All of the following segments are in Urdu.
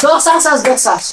200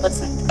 100%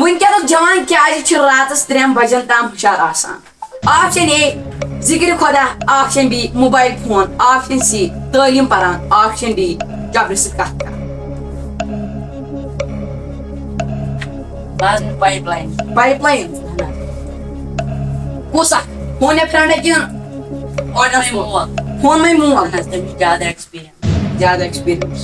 ونکیٚنُک جوان کیازِ چھُ راتس 3 بجن تام ہُشار آسان؟ آپشن اے ذکر خدا، option B mobile phone, option C تعلیم پران، آپشن ڈی جبرِ سۭتۍ کتھ کران. Pipe line. پائپ لائن کُس اکھ؟ فون فرینڈ کِنہٕ فون مول؟ تٔمِس زیادٕ ایٚکسپیٖرینس. زیادٕ ایٚکسپیٖرینس.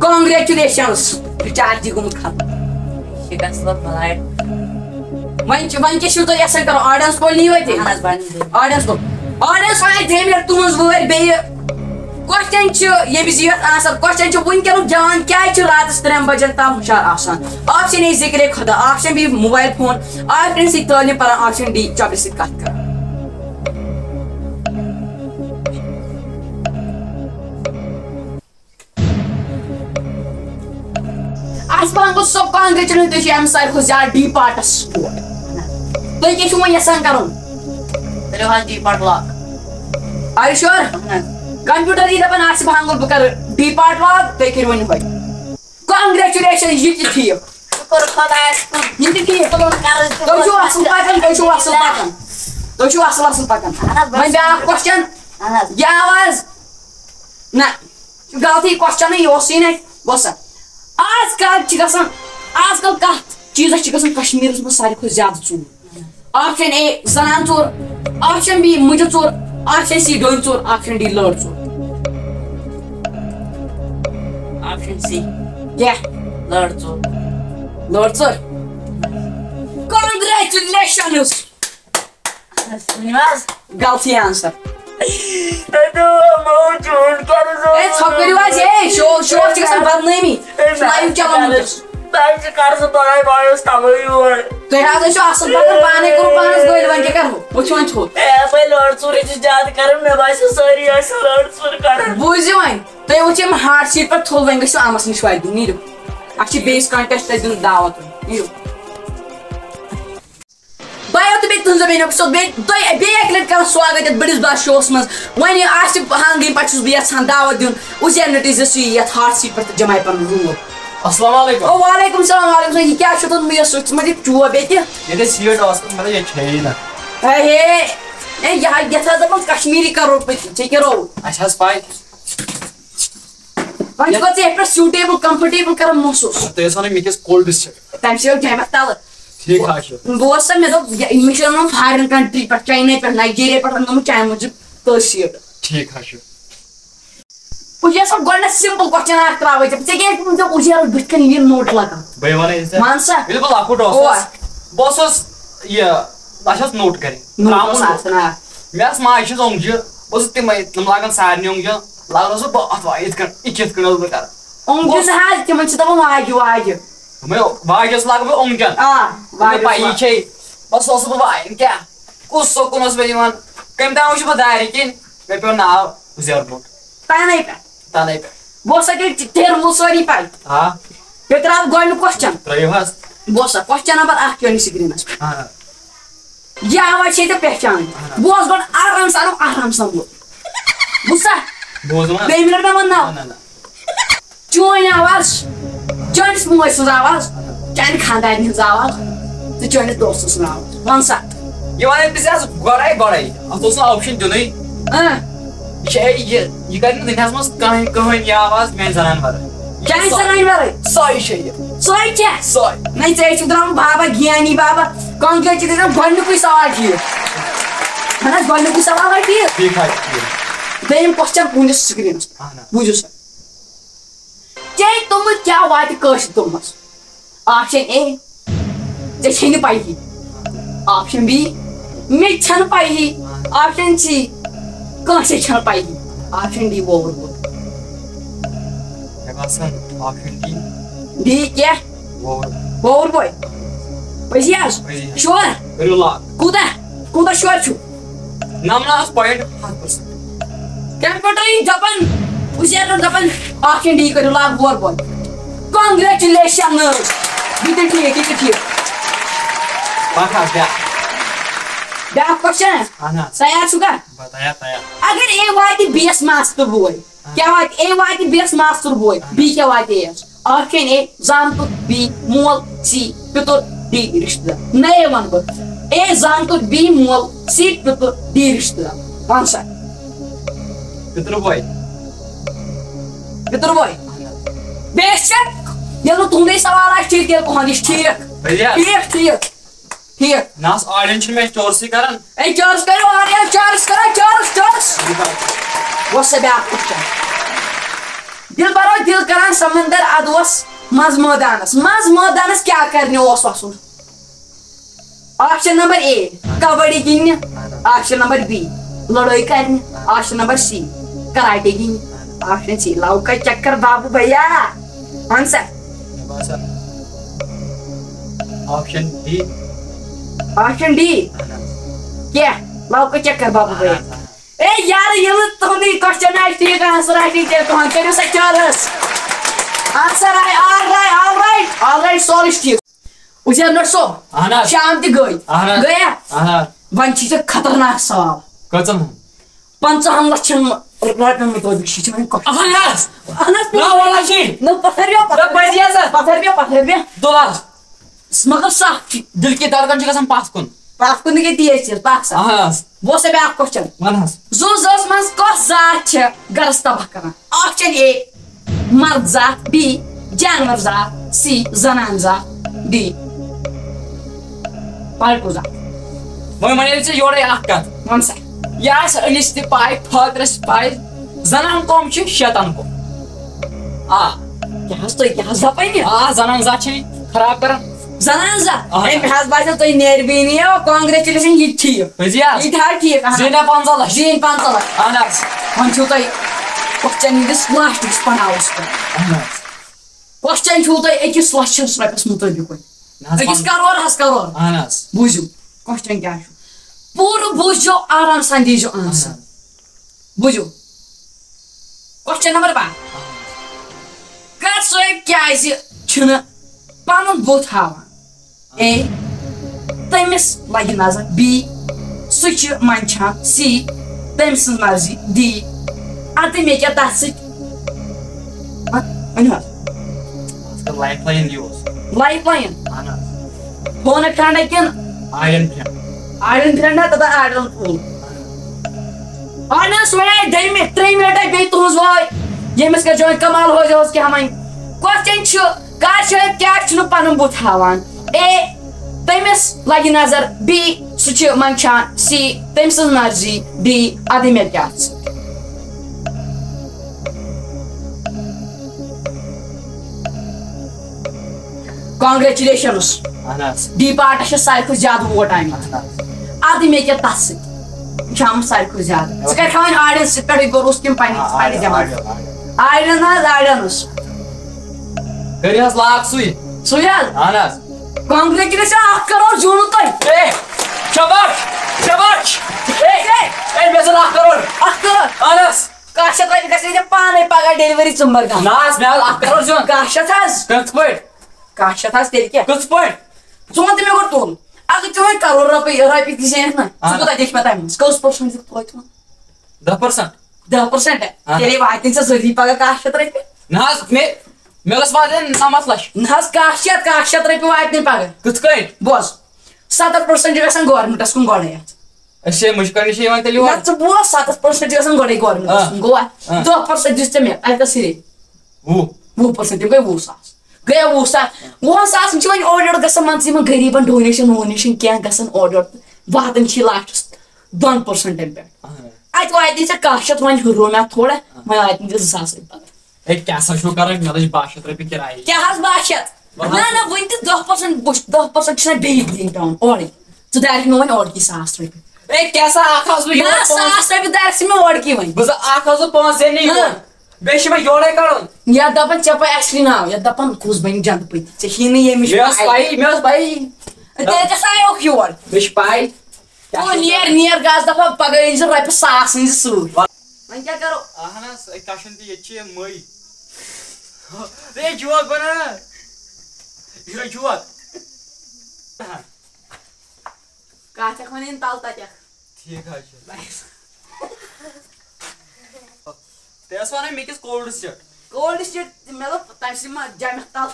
Congratulations! رِچارج گوٚمُت ختم. شِکست بلایٹ. وۄنۍ کیٛاہ چھِو تُہۍ یژھان کرُن؟ آڈینس پول نِیِو اَتہِ؟ آڈینس پول. آڈینس آیہِ 2 مِنٹ تُہنٛز وٲرۍ. بیٚیہِ کوسچن چھُ ییٚمہِ وِزِ یتھ آنسر. کوسچن چھُ ونکیٚنُک جوان کیازِ چھُ راتس 3 بجن تام ہُشار آسان؟ آپشن اے ذکرے خدا، option B mobile phone, option C تعلیم پران، آپشن ڈی جبرِ سۭتۍ کتھ کران. اسپانگل صٲب کانگریچُلیشن، تُہۍ چھِو اَمہِ ساروی کھۄتہٕ زیادٕ ڈی پارٹس سپورٹ. تُہۍ کیٛاہ چھِو وۄنۍ یژھان کرُن؟ کٔرِو حظ ڈی پارٹ لاک. Are you sure? کمپیوٹر یی دپان آصف ہانگل بہٕ کرٕ ڈی پارٹ لاک، تُہۍ کٔرِو وۄنۍ یِہوے. کانگریچُلیشن، یہِ تہِ ٹھیٖک. شُکر خۄدایس کُن. یہِ تہِ ٹھیٖک. تُہۍ چھِو اصل پکان، تُہۍ چھِو اصل پکان، تُہۍ چھِو اصل پکان. وۄنۍ بیاکھ کوسچن. یہِ آواز نہ غلطی کوسچنٕے، یہِ اوسُے نہٕ. بوزسا آز کل کتھ چیٖزس چھِ گژھان کشمیٖرس منٛز ساروی کھۄتہٕ زیادٕ ژوٗر. آپشن اے زنان ژوٗر، آپشن بی مُجہِ ژوٗر، آپشن سی ڈوٚنۍ ژوٗر، آپشن ڈی لٔڑ ژوٗر. آپشن سی کیٛاہ؟ لٔڑ ژوٗر. لٔڑ ژوٗر. کانگریچُلیشنز. ؤنِو حظ. غلطی آنسر. ژھۄپہٕ کٔرِو حظ. شو چھِ گژھان بدنٲمی. لایِو چلان وٕنکیٚس. تُہۍ حظ ٲسِو اصل پکان، پانے کوٚرُو پانس گٲلۍ. وۄنۍ کیٛاہ کرو؟ وٕچھو وۄنۍ تھوٚد. بوٗزِو وۄنۍ، تُہۍ وٕچھِو یِم ہاٹ سیٖٹ پٮ۪ٹھ تھوٚد. وۄنۍ گٔژھِو امس نِش واتہِ. نیٖرِو، اَسہِ چھِ بیٚیِس کنٹیسٹ دیُن دعوت. نیٖرِو بایو تہٕ بیٚیہِ تُہنٛزو بیٚنیو سو بیٚیہِ اَکہِ لٹہِ کران سواگت یتھ بٔڑِس بار شووس منٛز. وۄنۍ آصف ہانگٕنۍ پٮ۪ٹھ چھُس بہٕ یژھان دعوت دیُن. اُزیر نٔٹِز یُس یتھ ہاٹ سیٖٹ پٮ۪ٹھ تہٕ جمایہِ پنُن روٗل. السلام علیکم. وعلیکم السلام. وعلیکم السلام. یہِ کیٛاہ چھُ تُہُنٛد یہِ سُہ ژٕ یہِ چوب ییٚتہِ؟ ییٚتہِ سیٖٹ ٲس مطلب ییٚتہِ چھےٚ نہٕ. یہِ یتھ حظ دپان کشمیٖری کرو ژےٚ کیٛاہ روو؟ اَسہِ حظ پاے. وۄنۍ چھُکھا ژٕ یتھ پٮ۪ٹھ سیوٗٹیبٕل کمفٲٹیبٕل کران محسوٗس؟ تُہۍ ٲسۍ ونان مےٚ کِس کولڈس چھِ. تمہِ سۭتۍ جامعہ تلہٕ. ٹھیٖک حظ چھُ. بوز سا مےٚ دوٚپ مےٚ چھُ اَنُن فارین کنٹری پٮ۪ٹھ، چاینا پٮ۪ٹھ، نایجیریا پٮ۪ٹھ اَننومُت چانہِ موٗجوٗب تٔژ سیٖٹ. ٹھیک حظ چھُ. بہٕ چھُس یژھان گۄڈٕنیتھ سمپل کوسچن اکھ تراوٕے ژےٚ کیٛازِ ژےٚ اُجیرس بٕتھِ کَنۍ یہِ نوٹ لگان؟ بہٕ وَنَے ژےٚ. مان سا. ییٚلہِ بہٕ لۄکُٹ اوسُس بہٕ اوسُس یہِ اَسہِ ٲس نوٹ کَرٕنۍ. مےٚ ٲس ماجہِ ہِنٛز اوٚنٛگجہِ، بہٕ اوسُس تِمے تِم لاگان سارنٕے اوٚنٛگجہِ. لاگان اوسُس بہٕ اَتھ یِتھ کٔنۍ یِتھ کٔنۍ اوسُس بہٕ کران. اوٚنٛگجہِ نہٕ حظ، تِمن چھِ دپان واجہِ واجہِ. واجہِ ٲس لاگان بہٕ اوٚنٛگجن. پَیی چھے. بس اوسُس بہٕ وایَن کیٛاہ کُس سکوٗن اوس مےٚ یِوان. کٔمۍ تام وٕچھ بہٕ دارِ کِنۍ مےٚ پیوٚو ناو اُزیر بوٚٹ. تَنے پٮ۪ٹھ. تَنے پٮ۪ٹھ. بوز سا ٹھیرمُل سٲری پاے. آ. بیٚیہِ تراو گۄڈٕنیُک کوسچن. ترٲیِو حظ. بوز سا کوسچن نمبر 1 چٲنِس سکریٖنس پٮ۪ٹھ. یہِ آواز چھے ژےٚ پہچان. بوز گۄڈٕ آرام سان بوز. بوٗز سا. بوزُم. بیٚیہِ مِنٹ مےٚ وَنناو. چٲنۍ آواز، چٲنِس مٲلۍ سٕنٛز آواز، چانہِ خاندارنہِ ہٕنٛز آواز تہٕ چٲنِس دوستہٕ سٕنٛز آواز. وَن سا. یہِ وَنے بہٕ ژےٚ حظ گۄڈَے اَتھ اوس نہٕ آپشن دِنُے. یہِ چھِ یہِ کَرِ نہٕ دُنیاہَس منٛز کٕہٕنۍ یہِ آواز میانہِ زنانہِ وَرٲے. چانہِ زنانہِ وَرٲے. سۄے چھےٚ یہِ. سۄے چھےٚ. سۄے. نَے ژےٚ چھُکھ درٛامُت بابا گیانی بابا. کانگریچُلیشن. گۄڈٕنیُکُے سوال ٹھیٖک. اَہن حظ گۄڈٕنیُکُے سوال آے ٹھیٖک. ٹھیٖک حظ چھُ. دوٚیِم کوسچن تُہنٛدِس سکریٖنس پٮ۪ٹھ. بوٗزِو سا. ژےٚ توٚمُت کیٛاہ واتہِ کٲشِر توٚمُس؟ آپشن اے ژےٚ چھے نہٕ پَیی. آپشن بی مےٚ چھنہٕ پَیی. آپشن سی کٲنٛسے چھنہٕ پَیی. آپشن ڈی ووٚوُر بوٚد. مےٚ باسان آپشن ڈی. ڈی کیٛاہ؟ ووٚوُر بوے. پٔزی حظ؟ شور. کٔرِو لاک. کوٗتاہ شور چھُ؟ 99.7%. کمپیوٹر یی دپان اُزیر دپان آپشن ڈی کٔرِو لاک ووٚوُر بوے. کانگریچُلیشنز. یہِ تہِ ٹھیٖک. پکھ حظ بیٛاکھ. بیٛاکھ question اہن حظ تیار چھُکھا تیار تیار اگر اے واتہِ بیٚیِس ماستُر بوے کیٛاہ واتہِ اے واتہِ بیٚیِس ماستُر بوے بی کیٛاہ واتہِ اے یس آپشن اے زامتُر بی مول سی پِتُر ڈی رِشتہٕ دار نَیے وَنہٕ بہٕ اے زامتُر بی مول سی پِتُر ڈی رِشتہٕ دار وَن سا پِتُر بوے پِتُر بوے بے شک ییٚلہِ نہٕ تُہُنٛدُے سوال آسہِ ٹھیٖک تیٚلہِ تُہُنٛد یہِ چھُ ٹھیٖک ٹھیٖک ٹھیٖک نہ حظ آڈین چھُ مےٚ چورسٕے کران اے چارٕس کٔرِو واریاہ چارٕس کران چارٕس وۄنۍ سا بیٛاکھ کوسچن دِل بَرو دِل کران سمندر اَدٕ اوس منٛز مٲدانس کیٛاہ کرنہِ اوس وَسُن option number a kabaddi گِنٛدنہِ option number be لڑٲے کرنہِ آپشن نمبر سی کراٹے گِنٛدنہِ آپشن سی لو کا چکر بابو بھیا وَن سا آپشن ڈی آپشن ڈی کیٛاہ لو کا چکر بابو بھیا اے یار ییٚلہِ نہٕ تُہُنٛدُے کوسچن آسہِ ٹھیٖک آنسر آسہِ ٹھیٖک تیٚلہِ تُہُنٛد کٔرِو سا چارٕس آنسر آے آل رایٹ سورُے چھُ ٹھیٖک اُزیر نٹ صٲب اہن حظ شام تہِ گٔیا وۄنۍ چھِ ژےٚ خطرناک سوال کٔژن 50 لچھن رۄپین مُطٲبق چھِ وۄنۍ پتھر بیٚہہ دُلہٕ مگر صاف چھِ دِل کی دھڑکن چھِ گژھان پتھ کُن پتھ کُن گٔے تیز پاک صاف اہن حظ بہٕ سا بیٛاکھ کوسچن ون حظ زُو زٲژ منٛز کۄس ذات چھِ گرس تباہ کران آپشن اے مرد ذات بی جانور ذات سی زنان ذات ڈی پالتو ذات وۄنۍ وَنے ژےٚ یورے اکھ کتھ وَن سا یہِ آسہِ أمِس تہِ پاے فٲدرس پاے زنان قوم چھِ شیطان قوم کیٛاہ حظ تُہۍ کیٛاہ حظ دپان یہِ زنان ذات چھِ خراب کران زنان ذات مےٚ حظ باسیٚو تُہۍ نیربٲنی کانگریچُلیشن یہِ تہِ ٹھیٖک پٔزی حظ یہِ تہِ حظ ٹھیٖک زیٖنۍ 15 لچھ زیٖنۍ 15 لچھ اہن حظ وۄنۍ چھُو تۄہہِ کوسچن ہٕنٛدِس لاسٹٕکِس پڑاوس پٮ۪ٹھ اہن حظ کوسچن چھُو تۄہہِ أکِس لچھس رۄپیس مُطٲبق وۄنۍ أکِس کرورس اہن حظ بوٗزِو کوسچن کیٛاہ چھُ پوٗرٕ بوٗزِو آرام سان دیٖزیو آنسر بوٗزِو کوسچن نمبر 1 کر صٲب کیٛازِ چھُنہٕ پنُن بُتھ ہاوان اے تٔمِس لگہِ نظر بی سُہ چھُ منٛدچھان سی تٔمۍ سٕنٛز مرضی ڈی اَدٕ مےٚ کیٛاہ تتھ سۭتۍ ؤنِو حظ life line use life line اہن حظ فونہٕ فرٛنٛڈا کِنہٕ آیرن فرٛنٛڈ آیرن فرٛنٛڈا تہٕ آیرن فون آڈنس وَنے دٔیمہِ ترٛیٚیمہِ لٹہِ بیٚیہِ تُہنٛز واے ییٚمِس کٔرۍ زیو وۄنۍ کمال ہوزیوس کیٛاہ وۄنۍ کوسچن چھُ کر صٲب کیٛاہ چھُنہٕ پنُن بُتھ ہاوان اے تٔمِس لگہِ نظر بی سُہ چھُ منٛدچھان سی تٔمۍ سٕنٛز مرضی ڈی اَدٕ مےٚ کیٛاہ ژٕ کانگریچُلیشنٕز اہن حظ ڈی پارٹس چھِ ساروی کھۄتہٕ زیادٕ ووٹ آمٕتۍ اَدٕ مےٚ کیٛاہ تتھ سۭتۍ یہِ چھُ آمُت ساروی کھۄتہٕ زیادٕ ژٕ کَرکھ وۄنۍ آڈینس سۭتۍ پٮ۪ٹھٕے بروس کِنہٕ پنٕنِس دٮ۪ماغس آیڈن حظ آیڈنس کٔرِو حظ لاگ سُے سُے حظ اہن حظ کانگریچُلیشن 1 کرور زیوٗنوٕ تۄہہِ اے شاباش شاباش اے مےٚ زن 1 کرور 1 کرور اہن حظ 1 شیٚتھ رۄپیہِ گژھِ ژےٚ پانے پگاہ ڈیلؤری ژُمبرگام نہ حظ مےٚ حظ 1 کرور زیوٗن 1 شیٚتھ حظ کِتھ پٲٹھۍ 1 شیٚتھ حظ تیٚلہِ کیٛاہ کِتھ پٲٹھۍ ژٕ وَن تہٕ مےٚ گۄڈٕ تُل اگر ژٕ وۄنۍ کرور رۄپیہِ تہِ زینکھ نا ژٕ کوٗتاہ دِکھ مےٚ تَمہِ منٛز کٔژ پٔرسنٹ دِکھ توتہِ 10% 10% تیٚلے واتہِ ژےٚ ضروٗری پگاہ 1 شیٚتھ رۄپیہِ نہ حظ مےٚ گژھِ واتٕنۍ 9 لچھ نہ حظ 1 شیٚتھ رۄپیہِ واتہِ پگاہ کِتھ کٔنۍ بوز 70% چھِ گژھان گورمنٹس کُن گۄڈے اَتھ أسۍ مُشک کرنہِ چھِ یِوان تیٚلہِ یور نہ ژٕ بوز 70% چھِ گژھان گۄڈے گورمنٹس کُن گوٚوا 10% دِژ ژےٚ مےٚ اَتہِ گژھِ سِرے 20% تِم گٔے 20,000 گٔیا 20,000 20,000 چھِ وۄنۍ اورٕ یورٕ گژھان مان ژٕ یِمن غریٖبن ڈونیشن وونیشن کینٛہہ گژھان اورٕ یورٕ تہٕ واتان چھِ لاسٹس 2% پٮ۪ٹھ اَتہِ واتی ژےٚ 1 شیٚتھ وۄنۍ ہُرو مےٚ تھوڑا وۄنۍ واتہِ ژےٚ 2,000 رۄپیہِ پگاہ اے کیٛاہ سا چھُو کران مےٚ لٔج 12 شیٚتھ رۄپیہِ کِراے کیٛاہ حظ 12 شیٚتھ نہ وٕنہِ تہِ 10% چھِنہ بیٚیہِ دِنۍ پیٚوان اورٕے ژٕ دارکھ مےٚ وۄنۍ اورٕکی 1,000 رۄپیہِ اے کیٛاہ سا اکھ حظ نہ 1,000 رۄپیہِ دارکھ ژٕ مےٚ اورٕکی وۄنۍ بہٕ اکھ حظ 5 زیننہِ بیٚیہِ چھِ مےٚ یورے کڑُن یتھ دپان ژےٚ پاے اَسہِ ناو یتھ دپان کُس بنہِ جنتہٕ پٔتی ژےٚ چھی نہٕ ییٚمِچ مےٚ ٲس پَیی تیٚلہِ کیٛاہ آیوکھ یور مےٚ چھِ پاے نیر گژھ دپان پگہہ أنۍ زِ رۄپیہِ 1,000 أنۍ زِ سۭتۍ وۄنۍ کیٛاہ کرو اہن حظ کشن تہِ ییٚتہِ چھِ مٔے اے جوک بنان جوک کَتھ ہٮ۪کھ وۄنۍ تَل تَتٮ۪کھ ٹھیٖک حظ چھُ تۄہہِ ٲس وَنان مےٚ کِس کولڈ سٹیٹ کولڈ سٹیٹ مےٚ دوٚپ تَمہِ سۭتۍ ما جَمٮ۪کھ تَل